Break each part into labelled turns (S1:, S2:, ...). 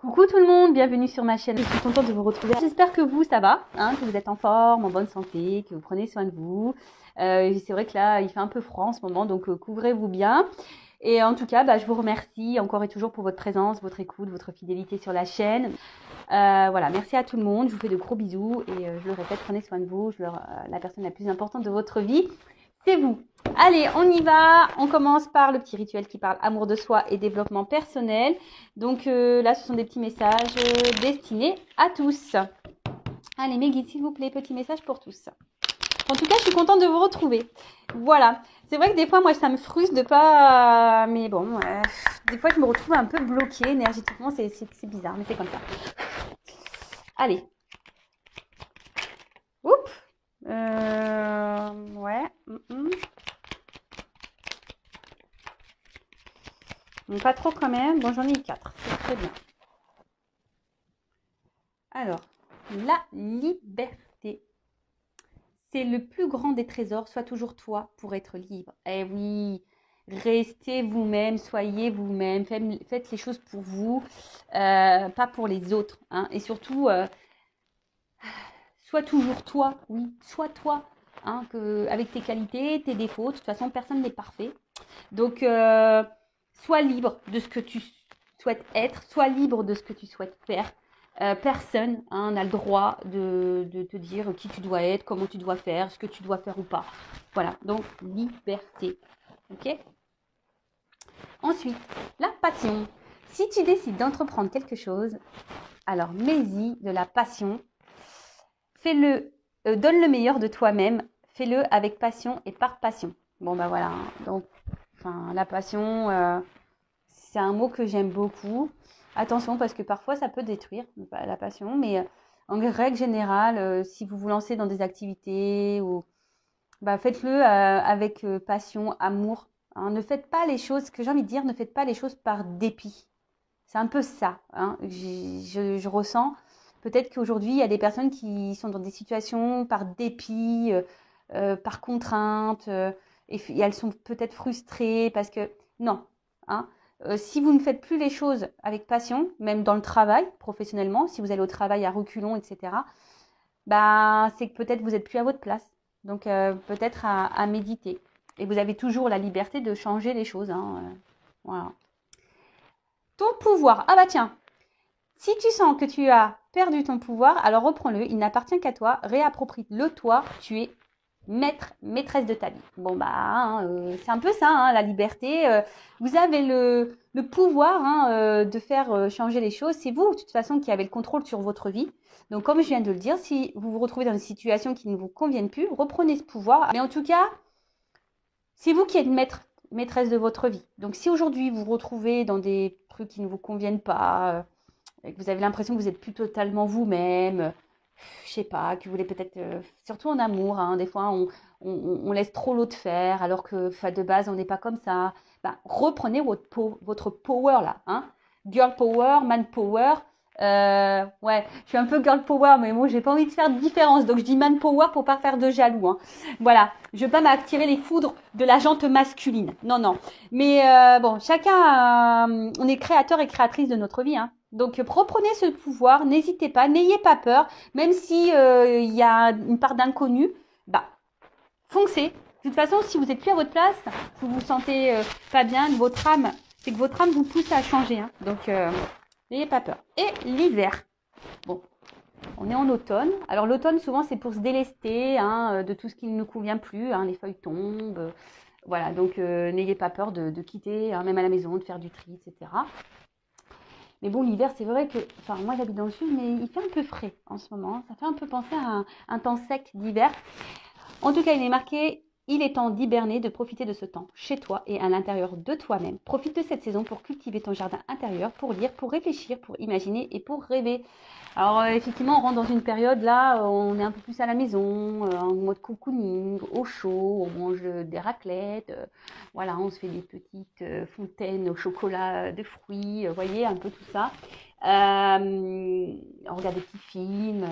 S1: Coucou tout le monde, bienvenue sur ma chaîne. Je suis contente de vous retrouver. J'espère que vous, ça va, que vous êtes en forme, en bonne santé, que vous prenez soin de vous. C'est vrai que là, il fait un peu froid en ce moment, donc couvrez-vous bien. Et en tout cas, je vous remercie encore et toujours pour votre présence, votre écoute, votre fidélité sur la chaîne. Voilà, merci à tout le monde. Je vous fais de gros bisous et je le répète, prenez soin de vous. La personne la plus importante de votre vie, c'est vous. Allez, on y va. On commence par le petit rituel qui parle amour de soi et développement personnel. Donc là, ce sont des petits messages destinés à tous. Allez, mes guides, s'il vous plaît, petit message pour tous. En tout cas, je suis contente de vous retrouver. Voilà. C'est vrai que des fois, moi, ça me frustre de pas... Mais bon, des fois, je me retrouve un peu bloquée énergétiquement. C'est bizarre, mais c'est comme ça. Allez. Oups. Ouais. Donc, pas trop quand même. Bon, j'en ai eu 4. C'est très bien. Alors, la liberté. C'est le plus grand des trésors. Sois toujours toi pour être libre. Eh oui, restez vous-même, soyez vous-même. Faites les choses pour vous, pas pour les autres. Et surtout, sois toujours toi. Oui, sois toi. Avec tes qualités, tes défauts. De toute façon, personne n'est parfait. Donc, sois libre de ce que tu souhaites être. Sois libre de ce que tu souhaites faire. Personne n'a le droit de te dire qui tu dois être, comment tu dois faire, ce que tu dois faire ou pas. Voilà, donc liberté. Ok. Ensuite, la passion. Si tu décides d'entreprendre quelque chose, alors mets-y de la passion. Fais-le, donne le meilleur de toi-même. Fais-le avec passion et par passion. Bon, voilà. Donc, la passion, c'est un mot que j'aime beaucoup. Attention, parce que parfois, ça peut détruire la passion. Mais en règle générale, si vous vous lancez dans des activités, faites-le avec passion, amour. Ne faites pas les choses, ce que j'ai envie de dire, ne faites pas les choses par dépit. C'est un peu ça. Je ressens. Peut-être qu'aujourd'hui, il y a des personnes qui sont dans des situations par dépit, par contrainte, et elles sont peut-être frustrées parce que non. Si vous ne faites plus les choses avec passion, même dans le travail, professionnellement, si vous allez au travail à reculons, etc., c'est que peut-être vous n'êtes plus à votre place. Donc peut-être à méditer. Et vous avez toujours la liberté de changer les choses. Voilà. Ton pouvoir. Ah tiens, si tu sens que tu as perdu ton pouvoir, alors reprends-le. Il n'appartient qu'à toi. Réapproprie-le toi. Tu es maîtresse de ta vie. Bon c'est un peu ça, la liberté. Vous avez le pouvoir de faire changer les choses. C'est vous, de toute façon, qui avez le contrôle sur votre vie. Donc, comme je viens de le dire, si vous vous retrouvez dans une situation qui ne vous convienne plus, reprenez ce pouvoir. Mais en tout cas, c'est vous qui êtes maîtresse de votre vie. Donc, si aujourd'hui vous vous retrouvez dans des trucs qui ne vous conviennent pas, et que vous avez l'impression que vous n'êtes plus totalement vous-même, je sais pas, que vous voulez peut-être, surtout en amour, des fois on laisse trop l'autre faire, alors que de base on n'est pas comme ça. Reprenez votre power là, girl power, man power. Ouais, je suis un peu girl power, mais moi j'ai pas envie de faire de différence, donc je dis man power pour pas faire de jaloux. Voilà, je veux pas m'attirer les foudres de la jante masculine. Non, non. Mais bon, chacun, on est créateur et créatrice de notre vie. Donc reprenez ce pouvoir, n'hésitez pas, n'ayez pas peur, même si il y a une part d'inconnu, foncez. De toute façon, si vous n'êtes plus à votre place, si vous vous sentez pas bien de votre âme, c'est que votre âme vous pousse à changer. Donc n'ayez pas peur. Et l'hiver. Bon, on est en automne. Alors l'automne, souvent, c'est pour se délester de tout ce qui ne nous convient plus. Les feuilles tombent. Voilà, donc n'ayez pas peur de quitter, même à la maison, de faire du tri, etc. Mais bon, l'hiver, c'est vrai que... moi, j'habite dans le sud, mais il fait un peu frais en ce moment. Ça fait un peu penser à un temps sec d'hiver. En tout cas, il est marqué, il est temps d'hiberner, de profiter de ce temps chez toi et à l'intérieur de toi-même. Profite de cette saison pour cultiver ton jardin intérieur, pour lire, pour réfléchir, pour imaginer et pour rêver. Alors, effectivement, on rentre dans une période là, on est un peu plus à la maison, en mode cocooning, au chaud, on mange des raclettes, voilà, on se fait des petites fontaines au chocolat de fruits, vous voyez, un peu tout ça. On regarde des petits films.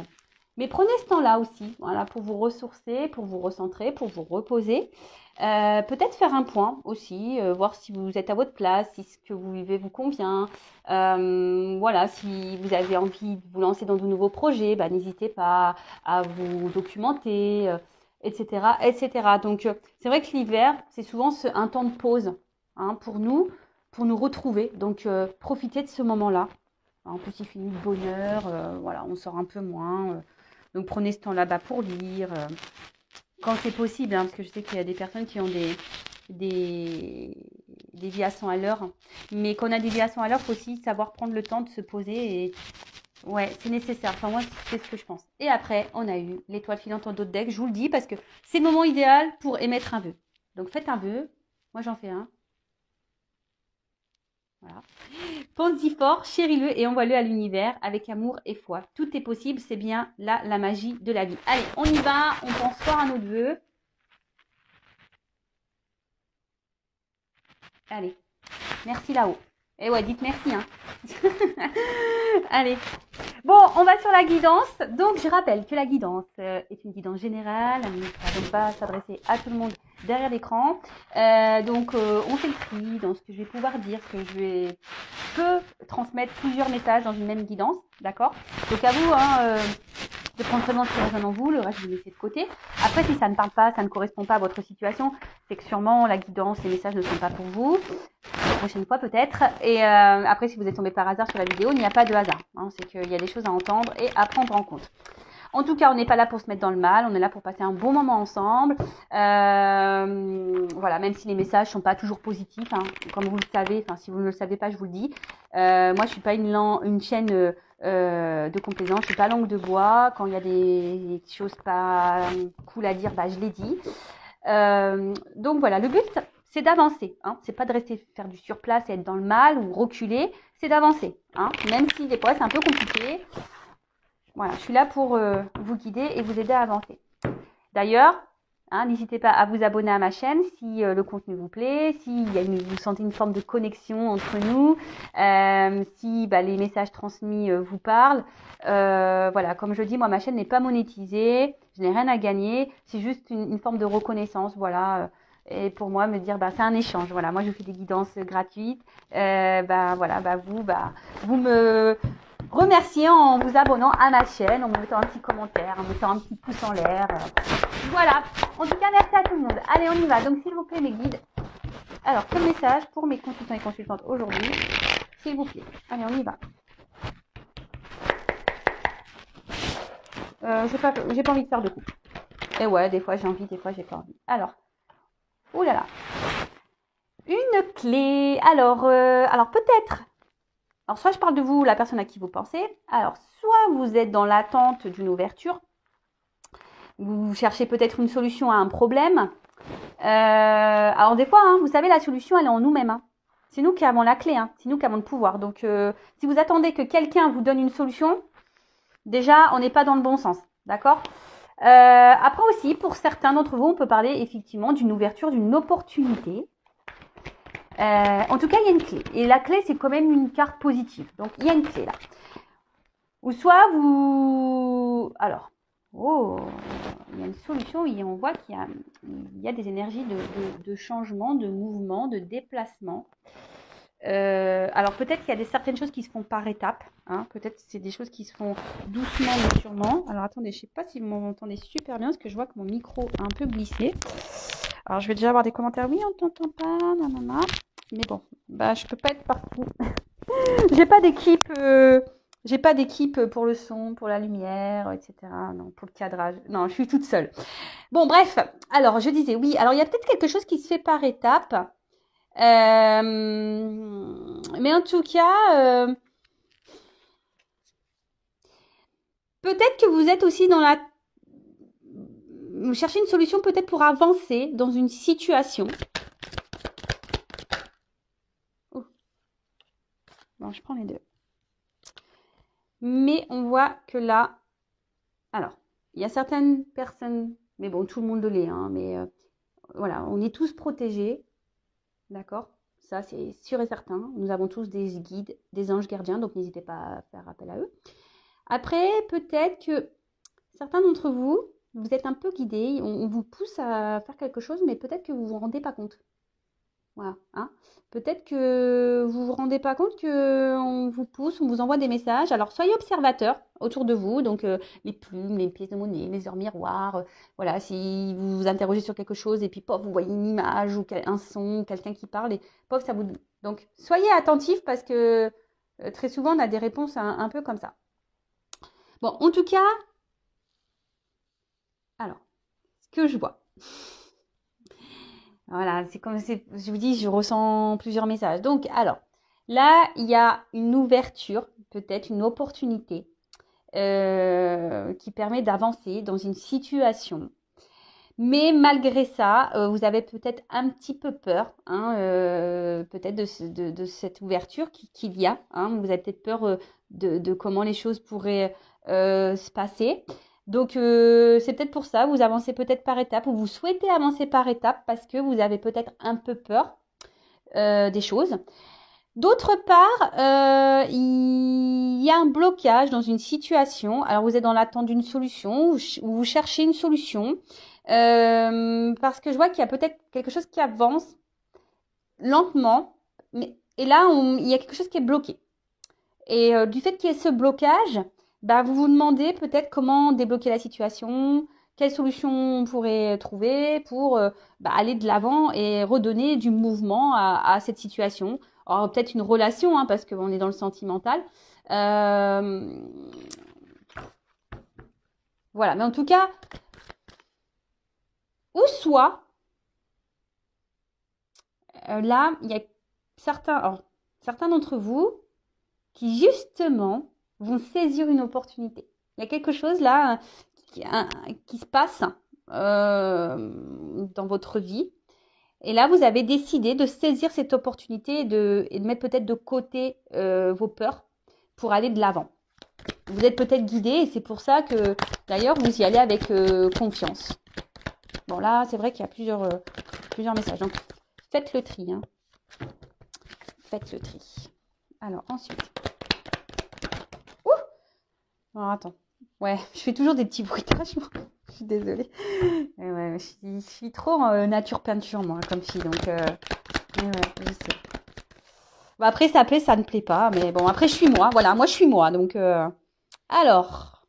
S1: Mais prenez ce temps-là aussi, voilà, pour vous ressourcer, pour vous recentrer, pour vous reposer. Peut-être faire un point aussi, voir si vous êtes à votre place, si ce que vous vivez vous convient. Voilà, si vous avez envie de vous lancer dans de nouveaux projets, bah, n'hésitez pas à vous documenter, etc., etc. Donc, c'est vrai que l'hiver, c'est souvent un temps de pause, hein, pour nous retrouver. Donc, profitez de ce moment-là. En plus, il finit de bonne heure, voilà, on sort un peu moins. Donc, prenez ce temps-là bas pour lire, quand c'est possible, hein, parce que je sais qu'il y a des personnes qui ont des déviations à l'heure. Mais quand on a des déviations à l'heure, il faut aussi savoir prendre le temps de se poser. Et ouais, c'est nécessaire. Enfin, moi, c'est ce que je pense. Et après, on a eu l'étoile filante en dos de deck. Je vous le dis parce que c'est le moment idéal pour émettre un vœu. Donc, faites un vœu. Moi, j'en fais un. Voilà. Pensez-y fort, chéris-le et envoie-le à l'univers avec amour et foi. Tout est possible, c'est bien là la magie de la vie. Allez, on y va, on pense fort à notre vœu. Allez, merci là-haut. Et ouais, dites merci, hein. Allez. Bon, on va sur la guidance. Donc, je rappelle que la guidance est une guidance générale. Elle ne va donc pas s'adresser à tout le monde derrière l'écran. On fait le tri dans ce que je vais pouvoir dire, ce que peux transmettre plusieurs messages dans une même guidance. D'accord? Donc, à vous, hein, de prendre vraiment ce qui résonne en vous. Le reste, je vais laisser de côté. Après, si ça ne parle pas, ça ne correspond pas à votre situation, c'est que sûrement la guidance, les messages ne sont pas pour vous. La prochaine fois peut-être. Et après, si vous êtes tombé par hasard sur la vidéo, il n'y a pas de hasard. Hein, c'est qu'il y a des choses à entendre et à prendre en compte. En tout cas, on n'est pas là pour se mettre dans le mal, on est là pour passer un bon moment ensemble. Voilà, même si les messages sont pas toujours positifs, hein, comme vous le savez, enfin si vous ne le savez pas, je vous le dis. Moi, je suis pas une chaîne de complaisance, je suis pas langue de bois. Quand il y a des choses pas cool à dire, bah je les dis. Donc voilà, le but, c'est d'avancer. Hein. C'est pas de rester faire du surplace et être dans le mal ou reculer, c'est d'avancer. Hein. Même si des fois c'est un peu compliqué. Voilà, je suis là pour vous guider et vous aider à avancer. D'ailleurs, hein, n'hésitez pas à vous abonner à ma chaîne si le contenu vous plaît, si vous sentez une forme de connexion entre nous, si les messages transmis vous parlent. Voilà, comme je dis, moi, ma chaîne n'est pas monétisée, je n'ai rien à gagner, c'est juste une forme de reconnaissance, voilà. Et pour moi, me dire, c'est un échange. Voilà, moi, je fais des guidances gratuites. Vous me remercier en vous abonnant à ma chaîne, en me mettant un petit commentaire, en mettant un petit pouce en l'air. Voilà. En tout cas, merci à tout le monde. Allez, on y va. Donc, s'il vous plaît, mes guides. Alors, quel message pour mes consultants et consultantes aujourd'hui, s'il vous plaît. Allez, on y va. J'ai pas envie de faire de coupe. Et ouais, des fois j'ai envie, des fois j'ai pas envie. Alors, oulala. Une clé. Alors peut-être. Alors, soit je parle de vous, la personne à qui vous pensez. Alors, soit vous êtes dans l'attente d'une ouverture. Vous cherchez peut-être une solution à un problème. Alors, des fois, hein, vous savez, la solution, elle est en nous-mêmes. Hein. C'est nous qui avons la clé. Hein. C'est nous qui avons le pouvoir. Donc, si vous attendez que quelqu'un vous donne une solution, déjà, on n'est pas dans le bon sens. D'accord ? Après aussi, pour certains d'entre vous, on peut parler effectivement d'une ouverture, d'une opportunité. En tout cas, il y a une clé. Et la clé, c'est quand même une carte positive. Donc, il y a une clé là. Ou soit vous... Alors, il y a une solution et on voit qu'il y a des énergies de changement, de mouvement, de déplacement. Alors, peut-être qu'il y a certaines choses qui se font par étapes. Hein. Peut-être que c'est des choses qui se font doucement mais sûrement. Alors, attendez, je ne sais pas si vous m'entendez super bien parce que je vois que mon micro a un peu glissé. Alors, je vais déjà avoir des commentaires. Oui, on t'entend pas, nanana. Mais bon, je peux pas être partout. J'ai pas d'équipe pour le son, pour la lumière, etc. Non, pour le cadrage. Non, je suis toute seule. Bon, bref. Alors, je disais oui. Alors, il y a peut-être quelque chose qui se fait par étapes. Mais en tout cas, peut-être que vous êtes aussi vous cherchez une solution peut-être pour avancer dans une situation. Oh. Bon, je prends les deux. Mais on voit que là, alors, il y a certaines personnes, mais bon, tout le monde l'est, hein, mais voilà, on est tous protégés, d'accord? Ça, c'est sûr et certain. Nous avons tous des guides, des anges gardiens, donc n'hésitez pas à faire appel à eux. Après, peut-être que certains d'entre vous, vous êtes un peu guidés, on vous pousse à faire quelque chose, mais peut-être que vous vous rendez pas compte. Voilà, hein. Peut-être que vous vous rendez pas compte qu'on vous pousse, on vous envoie des messages. Alors, soyez observateurs autour de vous, donc les plumes, les pièces de monnaie, les heures miroirs. Voilà, si vous vous interrogez sur quelque chose et puis, pof, vous voyez une image ou un son, quelqu'un qui parle et pof, ça vous... Donc, soyez attentifs parce que très souvent, on a des réponses un peu comme ça. Bon, en tout cas, alors, ce que je vois. Voilà, c'est comme je vous dis, je ressens plusieurs messages. Donc, alors, là, il y a une ouverture, peut-être une opportunité qui permet d'avancer dans une situation. Mais malgré ça, vous avez peut-être un petit peu peur, hein, peut-être de cette ouverture qu'il y a. Hein. Vous avez peut-être peur de comment les choses pourraient se passer. Donc, c'est peut-être pour ça, vous avancez peut-être par étapes ou vous souhaitez avancer par étapes parce que vous avez peut-être un peu peur des choses. D'autre part, il y a un blocage dans une situation. Alors, vous êtes dans l'attente d'une solution ou vous cherchez une solution parce que je vois qu'il y a peut-être quelque chose qui avance lentement. Et là, il y a quelque chose qui est bloqué. Et du fait qu'il y ait ce blocage, bah, vous vous demandez peut-être comment débloquer la situation, quelle solution on pourrait trouver pour aller de l'avant et redonner du mouvement à cette situation. Alors peut-être une relation, hein, parce qu'on est dans le sentimental. Voilà, mais en tout cas, ou soit, là, il y a certains d'entre vous qui justement vont saisir une opportunité. Il y a quelque chose là qui se passe dans votre vie. Et là, vous avez décidé de saisir cette opportunité et de mettre peut-être de côté vos peurs pour aller de l'avant. Vous êtes peut-être guidé et c'est pour ça que d'ailleurs vous y allez avec confiance. Bon là, c'est vrai qu'il y a plusieurs messages. Donc faites le tri. Hein. Faites le tri. Alors ensuite. Alors attends. Ouais, je fais toujours des petits bruitages. Je suis désolée. Ouais, je suis trop nature peinture, moi, comme fille. Donc, ouais, je sais. Bon, après, ça plaît, ça ne plaît pas. Mais bon, après, je suis moi. Voilà, moi, je suis moi. Donc, alors.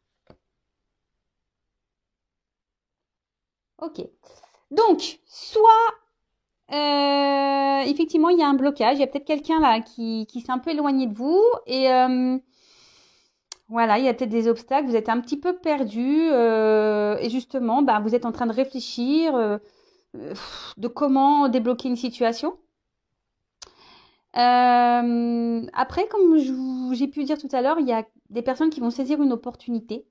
S1: Ok. Donc, soit, effectivement, il y a un blocage. Il y a peut-être quelqu'un là qui s'est un peu éloigné de vous. Et voilà, il y a peut-être des obstacles. Vous êtes un petit peu perdu. Et justement, bah, vous êtes en train de réfléchir de comment débloquer une situation. Après, comme j'ai pu dire tout à l'heure, il y a des personnes qui vont saisir une opportunité,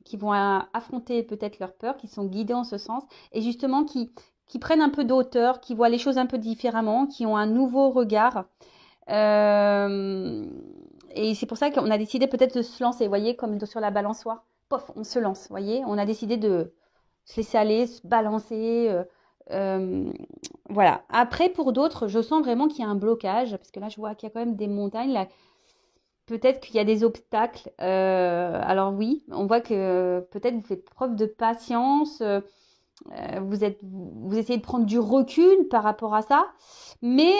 S1: qui vont affronter peut-être leurs peurs, qui sont guidées en ce sens, et justement qui prennent un peu de hauteur, qui voient les choses un peu différemment, qui ont un nouveau regard. Et c'est pour ça qu'on a décidé peut-être de se lancer, vous voyez, comme sur la balançoire. Pof, on se lance, vous voyez. On a décidé de se laisser aller, se balancer. Euh, voilà. Après, pour d'autres, je sens vraiment qu'il y a un blocage, parce que là, je vois qu'il y a quand même des montagnes. Là. Peut-être qu'il y a des obstacles. Alors oui, on voit que peut-être vous faites preuve de patience. Vous essayez de prendre du recul par rapport à ça. Mais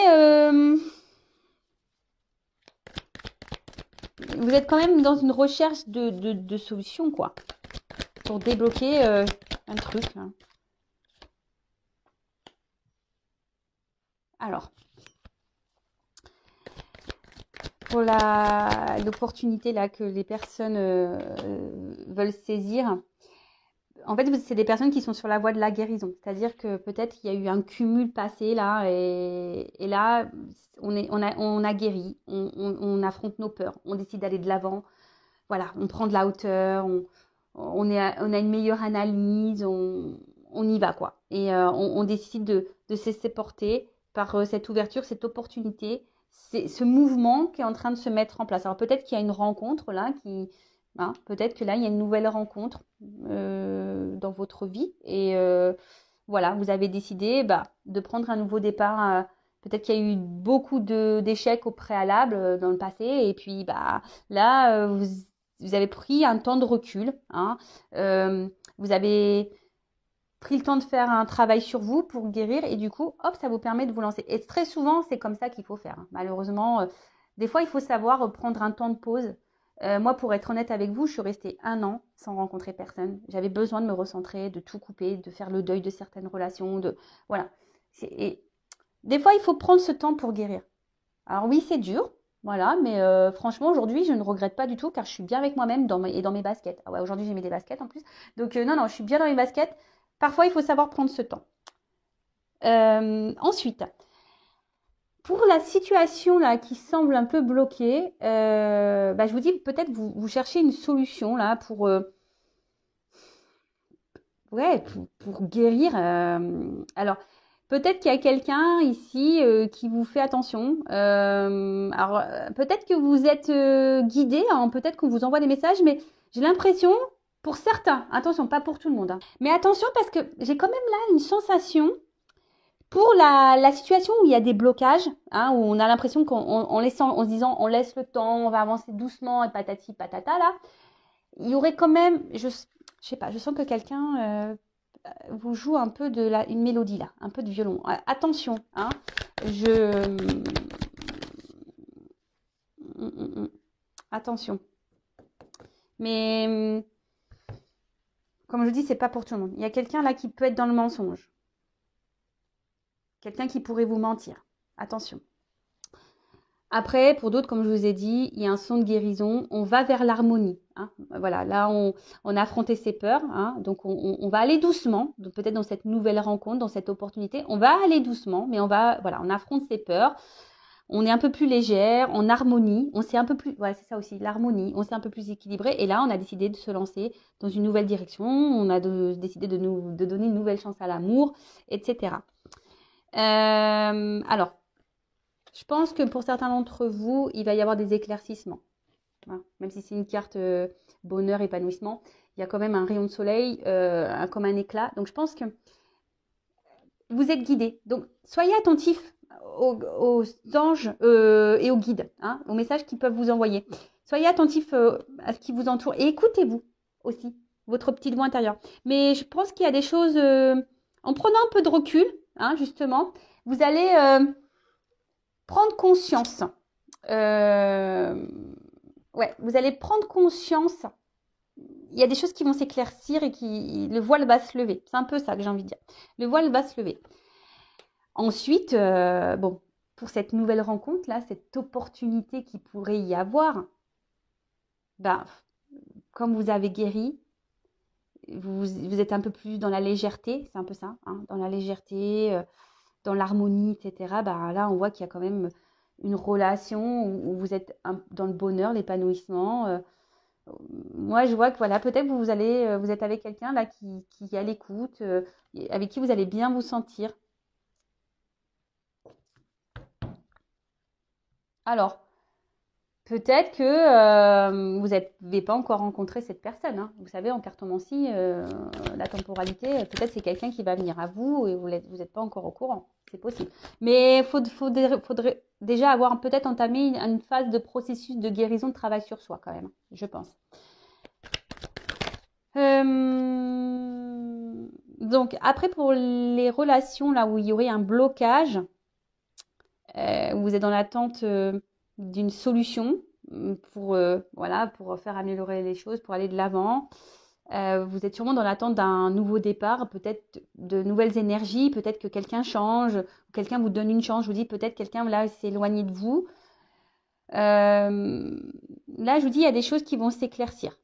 S1: vous êtes quand même dans une recherche de solutions, quoi. Pour débloquer un truc. Là. Alors, pour l'opportunité là que les personnes veulent saisir, en fait, c'est des personnes qui sont sur la voie de la guérison. C'est-à-dire que peut-être il y a eu un cumul passé là, et là, on a guéri, on affronte nos peurs, on décide d'aller de l'avant. Voilà, on prend de la hauteur, on a une meilleure analyse, on y va quoi. Et on décide de se laisser porter par cette ouverture, cette opportunité, c'est ce mouvement qui est en train de se mettre en place. Alors peut-être qu'il y a une rencontre là peut-être que là il y a une nouvelle rencontre dans votre vie et voilà, vous avez décidé de prendre un nouveau départ. Peut-être qu'il y a eu beaucoup d'échecs au préalable dans le passé et puis là vous vous avez pris un temps de recul, hein, vous avez pris le temps de faire un travail sur vous pour guérir et du coup, hop, ça vous permet de vous lancer. Et très souvent, c'est comme ça qu'il faut faire. Malheureusement, des fois, il faut savoir prendre un temps de pause. Moi, pour être honnête avec vous, je suis restée 1 an sans rencontrer personne. J'avais besoin de me recentrer, de tout couper, de faire le deuil de certaines relations. Voilà. Et des fois, il faut prendre ce temps pour guérir. Alors oui, c'est dur, voilà, mais franchement, aujourd'hui, je ne regrette pas du tout car je suis bien avec moi-même et dans mes baskets. Ah ouais, aujourd'hui, j'ai mis des baskets en plus. Donc non, non, je suis bien dans mes baskets. Parfois, il faut savoir prendre ce temps. Ensuite, pour la situation là qui semble un peu bloquée, je vous dis peut-être vous cherchez une solution là pour pour guérir. Alors, peut-être qu'il y a quelqu'un ici qui vous fait attention. Alors, peut-être que vous êtes guidé, hein, peut-être qu'on vous envoie des messages, mais j'ai l'impression, pour certains, attention, pas pour tout le monde, hein, mais attention parce que j'ai quand même là une sensation pour la situation où il y a des blocages, hein, où on a l'impression en se disant on laisse le temps, on va avancer doucement et patati patata là, il y aurait quand même, je sais pas, je sens que quelqu'un vous joue un peu une mélodie là, un peu de violon. Attention, hein, attention. Mais comme je vous dis, c'est pas pour tout le monde. Il y a quelqu'un là qui peut être dans le mensonge. Quelqu'un qui pourrait vous mentir. Attention. Après, pour d'autres, comme je vous ai dit, il y a un son de guérison. On va vers l'harmonie. Hein. Voilà, là, on a affronté ses peurs. Hein. Donc, on va aller doucement. Donc, peut-être dans cette nouvelle rencontre, dans cette opportunité, on va aller doucement, mais on affronte ses peurs. On est un peu plus légère, en harmonie. On s'est un peu plus, voilà, c'est ça aussi, l'harmonie. On s'est un peu plus équilibré. Et là, on a décidé de se lancer dans une nouvelle direction. On a décidé de donner une nouvelle chance à l'amour, etc. Alors. Je pense que pour certains d'entre vous, il va y avoir des éclaircissements. Hein. Même si c'est une carte bonheur, épanouissement, il y a quand même un rayon de soleil, comme un éclat. Donc, je pense que vous êtes guidés. Donc, soyez attentifs aux anges et aux guides, hein, aux messages qu'ils peuvent vous envoyer. Soyez attentifs à ce qui vous entoure et écoutez-vous aussi, votre petite voix intérieure. Mais je pense qu'il y a des choses, en prenant un peu de recul, hein, justement, vous allez prendre conscience. Vous allez prendre conscience. Il y a des choses qui vont s'éclaircir et le voile va se lever. C'est un peu ça que j'ai envie de dire. Le voile va se lever. Ensuite, pour cette nouvelle rencontre là, cette opportunité qui pourrait y avoir, comme vous avez guéri, vous êtes un peu plus dans la légèreté, c'est un peu ça, hein, dans la légèreté, dans l'harmonie, etc. Là, on voit qu'il y a quand même une relation où vous êtes dans le bonheur, l'épanouissement. Moi, je vois que voilà, peut-être vous êtes avec quelqu'un là qui est à l'écoute, avec qui vous allez bien vous sentir. Alors, peut-être que vous n'avez pas encore rencontré cette personne. Hein. Vous savez, en cartomancie, la temporalité, peut-être c'est quelqu'un qui va venir à vous et vous n'êtes pas encore au courant. C'est possible. Mais il faudrait déjà avoir peut-être entamé une phase de processus de guérison, de travail sur soi quand même, je pense. Donc, après, pour les relations là où il y aurait un blocage, où vous êtes dans l'attente d'une solution pour faire améliorer les choses, pour aller de l'avant. Vous êtes sûrement dans l'attente d'un nouveau départ, peut-être de nouvelles énergies, peut-être que quelqu'un change, quelqu'un vous donne une chance, je vous dis peut-être quelqu'un là s'est éloigné de vous. Là, je vous dis, il y a des choses qui vont s'éclaircir.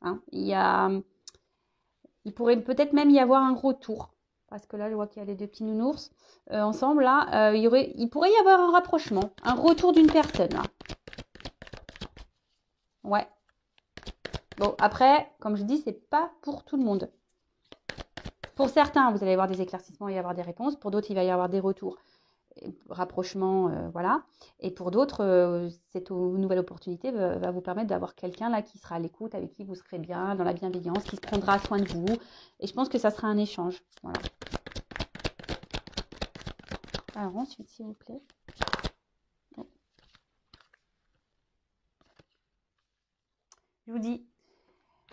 S1: Hein. Il pourrait peut-être même y avoir un retour. Parce que là, je vois qu'il y a les deux petits nounours ensemble. Là, il pourrait y avoir un rapprochement, un retour d'une personne. Là. Ouais. Bon, après, comme je dis, c'est pas pour tout le monde. Pour certains, vous allez avoir des éclaircissements et y avoir des réponses. Pour d'autres, il va y avoir des retours, rapprochements, voilà. Et pour d'autres, cette nouvelle opportunité va vous permettre d'avoir quelqu'un là qui sera à l'écoute, avec qui vous serez bien, dans la bienveillance, qui se prendra soin de vous. Et je pense que ça sera un échange. Voilà. Alors ensuite, s'il vous plaît. Je vous dis,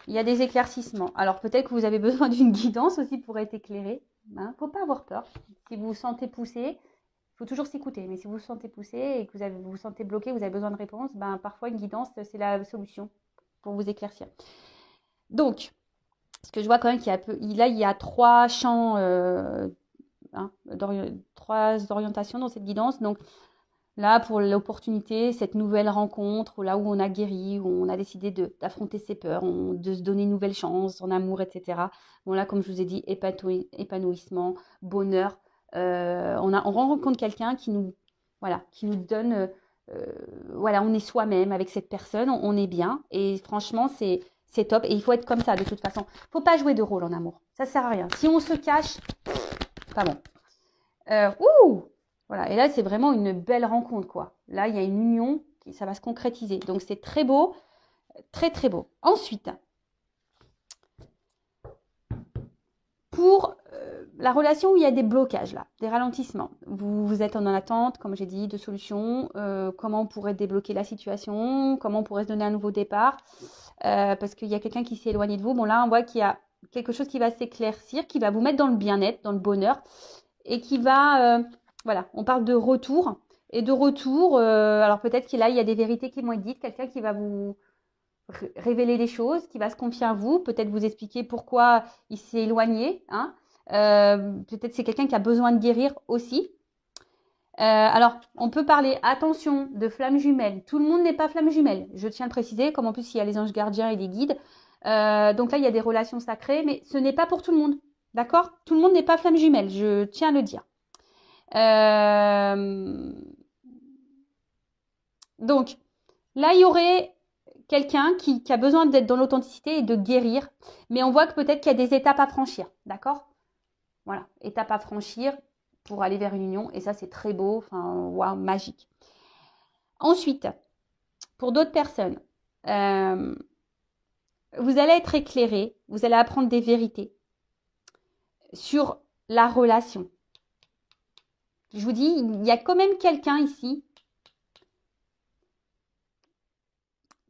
S1: il y a des éclaircissements. Alors peut-être que vous avez besoin d'une guidance aussi pour être éclairé. Hein. Faut pas avoir peur. Si vous vous sentez poussé, il faut toujours s'écouter. Mais si vous vous sentez poussé et que vous vous sentez bloqué, vous avez besoin de réponse, ben, parfois une guidance, c'est la solution pour vous éclaircir. Donc, ce que je vois quand même qu'il y a là, il y a trois champs, hein, trois orientations dans cette guidance. Donc là, pour l'opportunité, cette nouvelle rencontre, là où on a guéri, où on a décidé d'affronter ses peurs, de se donner une nouvelle chance en amour, etc. Bon là, comme je vous ai dit, épanouissement, bonheur. On rencontre quelqu'un qui nous, voilà, qui nous donne, voilà, on est soi-même avec cette personne, on est bien. Et franchement, c'est top. Et il faut être comme ça de toute façon. Faut pas jouer de rôle en amour. Ça sert à rien. Si on se cache, pas bon. Ouh! Voilà, et là, c'est vraiment une belle rencontre, quoi. Là, il y a une union, ça va se concrétiser. Donc, c'est très beau, très, très beau. Ensuite, pour la relation où il y a des blocages, là, des ralentissements, vous êtes en attente, comme j'ai dit, de solutions, comment on pourrait débloquer la situation, comment on pourrait se donner un nouveau départ, parce qu'il y a quelqu'un qui s'est éloigné de vous. Bon, là, on voit qu'il y a quelque chose qui va s'éclaircir, qui va vous mettre dans le bien-être, dans le bonheur, et qui va, voilà, on parle de retour. Et de retour, alors peut-être qu'il y a des vérités qui vont être dites, quelqu'un qui va vous révéler des choses, qui va se confier à vous, peut-être vous expliquer pourquoi il s'est éloigné. Hein. Peut-être c'est quelqu'un qui a besoin de guérir aussi. Alors, on peut parler, attention, de flammes jumelles. Tout le monde n'est pas flamme jumelle, je tiens à le préciser, comme en plus il y a les anges gardiens et les guides. Donc là, il y a des relations sacrées, mais ce n'est pas pour tout le monde. D'accord? Tout le monde n'est pas flamme jumelle, je tiens à le dire. Donc, là, il y aurait quelqu'un qui a besoin d'être dans l'authenticité et de guérir, mais on voit que peut-être qu'il y a des étapes à franchir, d'accord? Voilà, étapes à franchir pour aller vers une union, et ça, c'est très beau, enfin, waouh, magique. Ensuite, pour d'autres personnes, vous allez être éclairé, vous allez apprendre des vérités sur la relation. Je vous dis, il y a quand même quelqu'un ici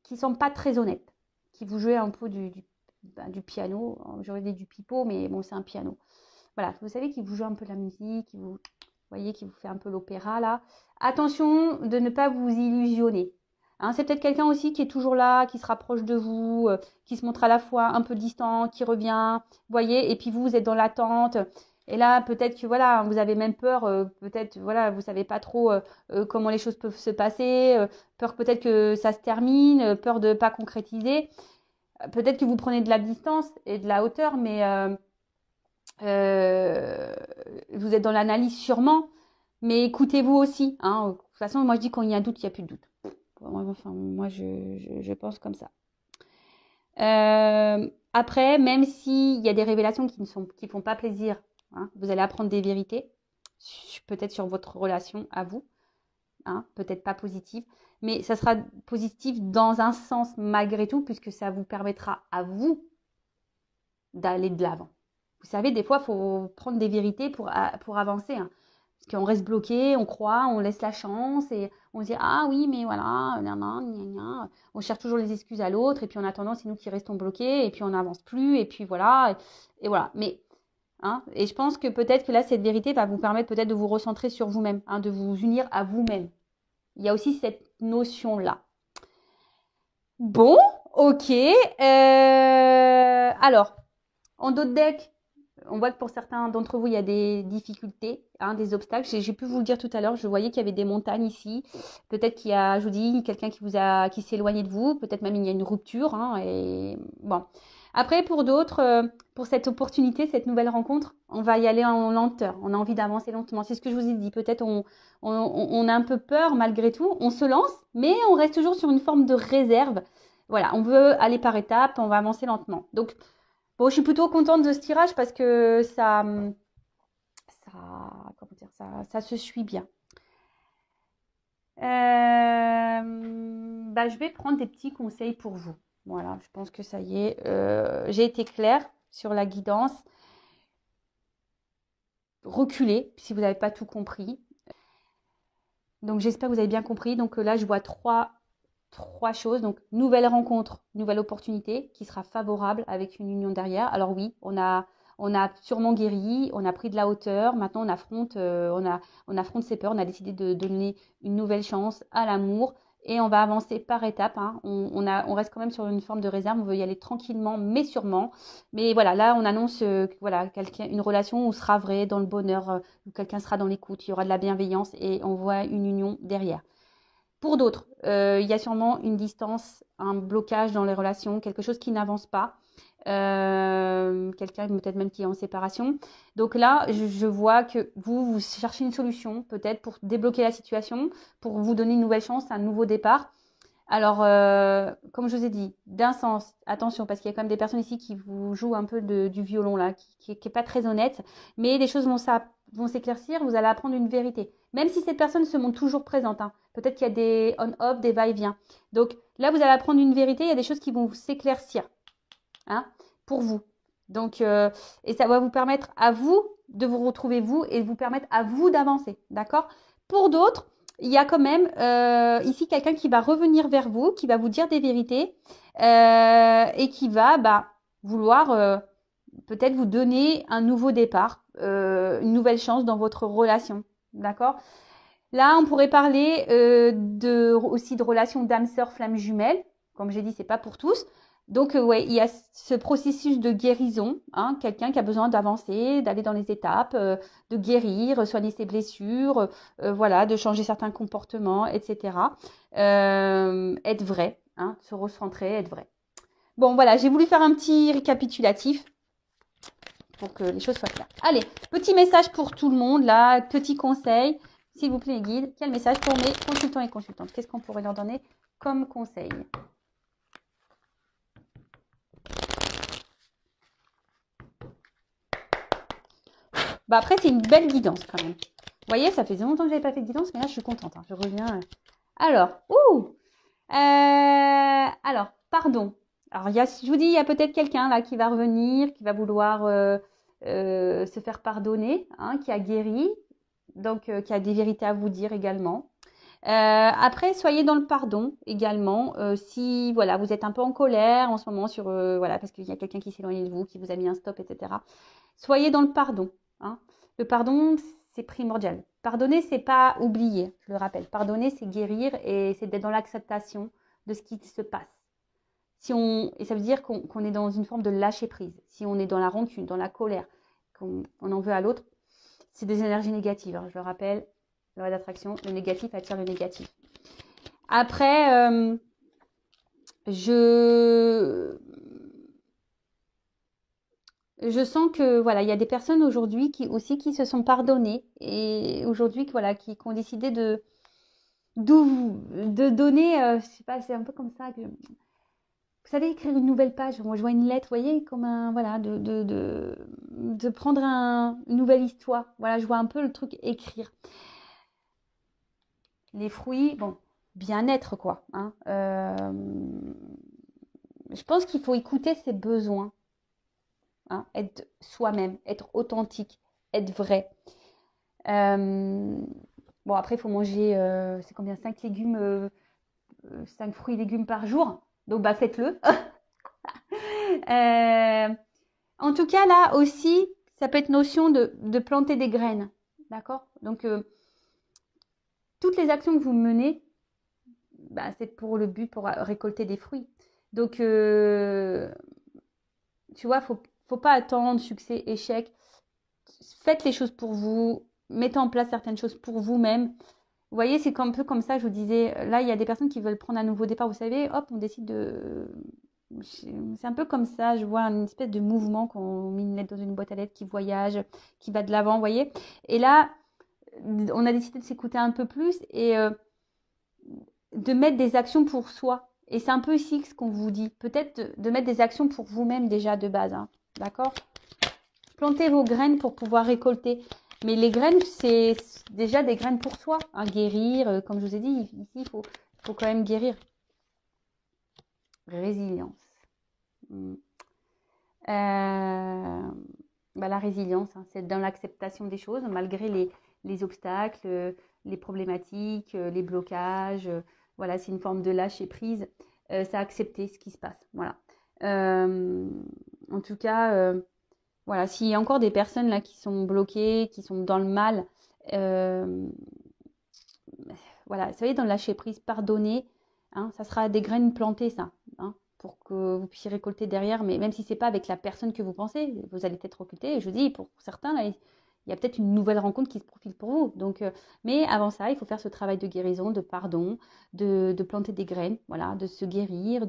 S1: qui ne sont pas très honnêtes, qui vous jouez un peu du piano, j'aurais dit du pipeau, mais bon, c'est un piano. Voilà, vous savez, qui vous joue un peu de la musique, voyez, qui vous fait un peu l'opéra, là. Attention de ne pas vous illusionner. Hein, c'est peut-être quelqu'un aussi qui est toujours là, qui se rapproche de vous, qui se montre à la fois un peu distant, qui revient, voyez, et puis vous êtes dans l'attente. Et là, peut-être que voilà, vous avez même peur, peut-être voilà, vous savez pas trop comment les choses peuvent se passer, peur peut-être que ça se termine, peur de ne pas concrétiser. Peut-être que vous prenez de la distance et de la hauteur, mais vous êtes dans l'analyse sûrement, mais écoutez-vous aussi. Hein. De toute façon, moi je dis quand il y a un doute, il n'y a plus de doute. Enfin, moi je pense comme ça. Après, même s'il y a des révélations qui ne font pas plaisir, hein, vous allez apprendre des vérités, peut-être sur votre relation à vous, hein, peut-être pas positive, mais ça sera positif dans un sens malgré tout, puisque ça vous permettra à vous d'aller de l'avant. Vous savez, des fois, il faut prendre des vérités pour avancer. Hein. Parce qu'on reste bloqué, on croit, on laisse la chance et on se dit ah oui, mais voilà, on cherche toujours les excuses à l'autre et puis en attendant, c'est nous qui restons bloqués et puis on n'avance plus et puis voilà. Et voilà. Mais, hein, et je pense que peut-être que là, cette vérité va vous permettre peut-être de vous recentrer sur vous-même, hein, de vous unir à vous-même. Il y a aussi cette notion-là. Bon, ok. Alors, en d'autres decks, on voit que pour certains d'entre vous, il y a des difficultés, hein, des obstacles. J'ai pu vous le dire tout à l'heure, je voyais qu'il y avait des montagnes ici. Peut-être qu'il y a, je vous dis, quelqu'un qui s'est éloigné de vous. Peut-être même il y a une rupture. Hein, et bon. Après, pour d'autres, pour cette opportunité, cette nouvelle rencontre, on va y aller en lenteur. On a envie d'avancer lentement. C'est ce que je vous ai dit. Peut-être on a un peu peur malgré tout. On se lance, mais on reste toujours sur une forme de réserve. Voilà, on veut aller par étapes, on va avancer lentement. Donc, bon, je suis plutôt contente de ce tirage parce que comment dire, ça se suit bien. Je vais prendre des petits conseils pour vous. Voilà, je pense que ça y est. J'ai été claire sur la guidance. Reculez si vous n'avez pas tout compris. Donc, j'espère que vous avez bien compris. Donc là, je vois trois 3 choses. Donc, nouvelle rencontre, nouvelle opportunité qui sera favorable avec une union derrière. Alors oui, on a sûrement guéri, on a pris de la hauteur. Maintenant, on affronte ses peurs. On a décidé de donner une nouvelle chance à l'amour et on va avancer par étapes. Hein. On reste quand même sur une forme de réserve. On veut y aller tranquillement, mais sûrement. Mais voilà, là, on annonce voilà, une relation où sera vrai dans le bonheur, où quelqu'un sera dans l'écoute, il y aura de la bienveillance et on voit une union derrière. Pour d'autres, il y a sûrement une distance, un blocage dans les relations, quelque chose qui n'avance pas. Quelqu'un peut-être même qui est en séparation. Donc là, je vois que vous cherchez une solution peut-être pour débloquer la situation, pour vous donner une nouvelle chance, un nouveau départ. Alors, comme je vous ai dit, d'un sens, attention, parce qu'il y a quand même des personnes ici qui vous jouent un peu du violon là, qui est pas très honnête, mais les choses vont s'éclaircir, vous allez apprendre une vérité. Même si cette personne se montre toujours présente, hein. Peut-être qu'il y a des on-off, des va-et-vient. Donc là, vous allez apprendre une vérité, il y a des choses qui vont s'éclaircir, hein, pour vous. Donc, et ça va vous permettre à vous de vous retrouver vous et vous permettre à vous d'avancer, d'accord? Pour d'autres, il y a quand même ici quelqu'un qui va revenir vers vous, qui va vous dire des vérités et qui va vouloir peut-être vous donner un nouveau départ, une nouvelle chance dans votre relation, d'accord? Là, on pourrait parler aussi de relations d'âme sœur flamme jumelle. Comme j'ai dit, c'est pas pour tous. Donc, ouais, il y a ce processus de guérison, hein, quelqu'un qui a besoin d'avancer, d'aller dans les étapes, de guérir, soigner ses blessures, voilà, de changer certains comportements, etc. Être vrai, hein, se recentrer, être vrai. Bon, voilà, j'ai voulu faire un petit récapitulatif pour que les choses soient claires. Allez, petit message pour tout le monde, là, petit conseil. S'il vous plaît, les guides, quel message pour mes consultants et consultantes? Qu'est-ce qu'on pourrait leur donner comme conseil? Après, c'est une belle guidance quand même. Vous voyez, ça fait longtemps que je n'avais pas fait de guidance, mais là, je suis contente. Hein. Je reviens. Alors, pardon. Alors, je vous dis, il y a peut-être quelqu'un là qui va revenir, qui va vouloir se faire pardonner, hein, qui a guéri, donc qui a des vérités à vous dire également. Après, soyez dans le pardon également. Si voilà, vous êtes un peu en colère en ce moment sur voilà, parce qu'il y a quelqu'un qui s'éloigne de vous, qui vous a mis un stop, etc. Soyez dans le pardon. Hein. Le pardon, c'est primordial. Pardonner, c'est pas oublier, je le rappelle. Pardonner, c'est guérir et c'est d'être dans l'acceptation de ce qui se passe. Et ça veut dire qu'on est dans une forme de lâcher prise. Si on est dans la rancune, dans la colère, qu'on en veut à l'autre, c'est des énergies négatives. Hein, je le rappelle, loi d'attraction, le négatif attire le négatif. Après, je sens que voilà, il y a des personnes aujourd'hui qui se sont pardonnées et aujourd'hui voilà, qui ont décidé de donner, je sais pas, c'est un peu comme ça que vous savez écrire une nouvelle page. Moi, je vois une lettre, vous voyez, comme un voilà, de prendre une nouvelle histoire. Voilà, je vois un peu le truc écrire. Les fruits, bon, bien-être quoi. Hein. Je pense qu'il faut écouter ses besoins. Hein, être soi-même, être authentique, être vrai. Bon, après, il faut manger, c'est combien? 5 légumes, 5 fruits et légumes par jour. Donc, faites-le. En tout cas, là aussi, ça peut être notion de planter des graines. D'accord? Donc, toutes les actions que vous menez, c'est pour le but, pour récolter des fruits. Donc, tu vois, faut pas attendre succès, échec. Faites les choses pour vous, mettez en place certaines choses pour vous-même. Vous voyez, c'est un peu comme ça, je vous disais, là, il y a des personnes qui veulent prendre un nouveau départ, vous savez, hop, on décide de... C'est un peu comme ça, je vois une espèce de mouvement quand on met une lettre dans une boîte à lettres qui voyage, qui va de l'avant, vous voyez. Et là, on a décidé de s'écouter un peu plus et de mettre des actions pour soi. Et c'est un peu ici ce qu'on vous dit. Peut-être de mettre des actions pour vous-même déjà de base. Hein. D'accord? Plantez vos graines pour pouvoir récolter. Mais les graines, c'est déjà des graines pour soi. Hein, guérir, comme je vous ai dit, ici, il faut quand même guérir. Résilience. La résilience, hein, c'est dans l'acceptation des choses, malgré les obstacles, les problématiques, les blocages. voilà, c'est une forme de lâcher prise. C'est accepter ce qui se passe. Voilà. En tout cas, voilà, s'il y a encore des personnes là qui sont bloquées, qui sont dans le mal, voilà, soyez dans le lâcher prise, pardonnez. Hein, ça sera des graines plantées, ça, hein, pour que vous puissiez récolter derrière. Mais même si c'est pas avec la personne que vous pensez, vous allez peut-être recruter. Et je dis, pour certains, là, il y a peut-être une nouvelle rencontre qui se profile pour vous. Donc, mais avant ça, il faut faire ce travail de guérison, de pardon, de planter des graines, voilà, de se guérir,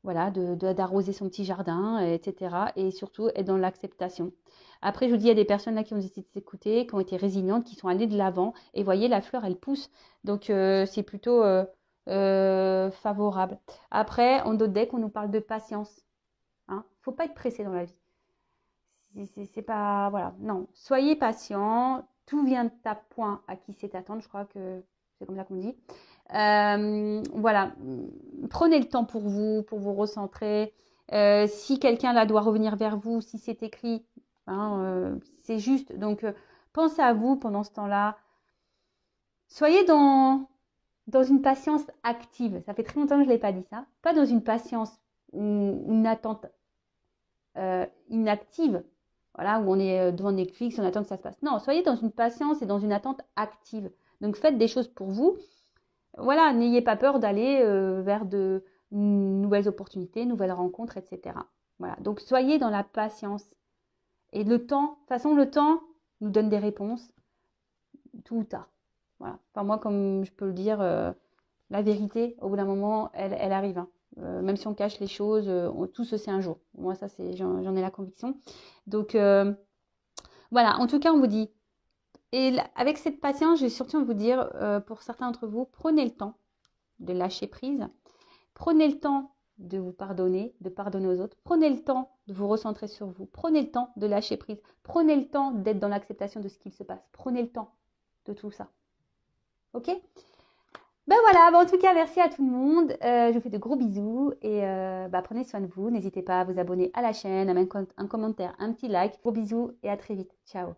S1: voilà, d'arroser son petit jardin, etc. Et surtout être dans l'acceptation. Après, je vous dis, il y a des personnes là qui ont décidé de s'écouter, qui ont été résilientes, qui sont allées de l'avant. Et voyez, la fleur, elle pousse. Donc, c'est plutôt favorable. Après, en d'autres decks, on nous parle de patience. Hein. Faut pas être pressé dans la vie. C'est pas... Voilà, non. Soyez patient. Tout vient à point à qui sait attendre. Je crois que c'est comme ça qu'on dit. Voilà, prenez le temps pour vous recentrer. Si quelqu'un là doit revenir vers vous, si c'est écrit, hein, c'est juste. Donc, pensez à vous pendant ce temps-là. Soyez dans une patience active. Ça fait très longtemps que je ne l'ai pas dit ça. Pas dans une patience ou une attente inactive. Voilà, où on est devant Netflix, on attend que ça se passe. Non, soyez dans une patience et dans une attente active. Donc, faites des choses pour vous. Voilà, n'ayez pas peur d'aller vers de nouvelles opportunités, nouvelles rencontres, etc. Voilà, donc soyez dans la patience. Et le temps, de toute façon, le temps nous donne des réponses, tout ou tard. Voilà. Enfin, moi, comme je peux le dire, la vérité, au bout d'un moment, elle arrive. Hein. Même si on cache les choses, tout se sait un jour. Moi, ça, j'en ai la conviction. Donc, voilà, en tout cas, on vous dit. Et avec cette patience, je vais surtout vous dire, pour certains d'entre vous, prenez le temps de lâcher prise. Prenez le temps de vous pardonner, de pardonner aux autres. Prenez le temps de vous recentrer sur vous. Prenez le temps de lâcher prise. Prenez le temps d'être dans l'acceptation de ce qu'il se passe. Prenez le temps de tout ça. Ok? Ben voilà, en tout cas, merci à tout le monde. Je vous fais de gros bisous et prenez soin de vous. N'hésitez pas à vous abonner à la chaîne, à mettre un commentaire, un petit like. Gros bisous et à très vite. Ciao.